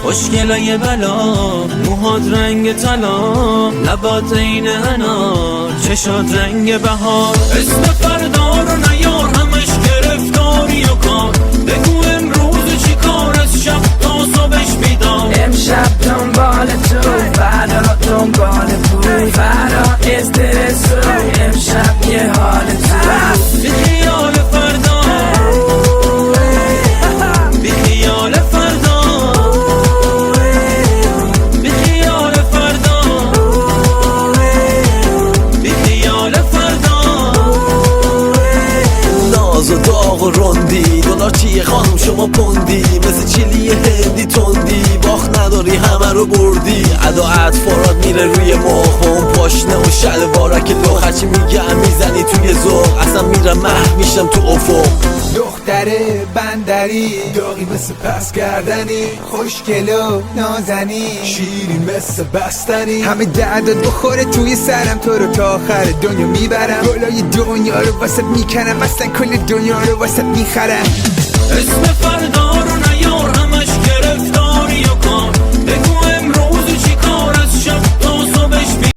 خوشگلای بلا، موهات رنگ طلا، لبات عین انار، چشات رنگ بهار. اسم فردا رو نیار، همش گرفتاری و کار. بگو امروز چی کار، از شب تا صبحش بیدار. امشب دنبال تو، فردا دنبال پول، فردا استرس و امشب یه حال تو. بی خیال فردا، بی خیال فردا، بی خیال فردا، بی خیال فردا. ناز و داغ و رندی، دلار چیه خانم شما پوندی، مثل چیلی هندی تندی، باخت نداری همه رو بردی. ادا اطفارات میره روی مخ، با اون پاشنه و شلوارک لخ، هرچی میگم میزنی توی ذوق، اصلا میرم محو میشم تو افق. دختره بندری، داغی مثل پس کردنی، خوشگل و نازنی، شیری مثل بستنی. همه دردت بخوره توی سرم، تو رو تا آخر دنیا میبرم، گلای دنیا رو واسط میکنم، اصلا کل دنیا رو واسط میخرم. اسم فردا رو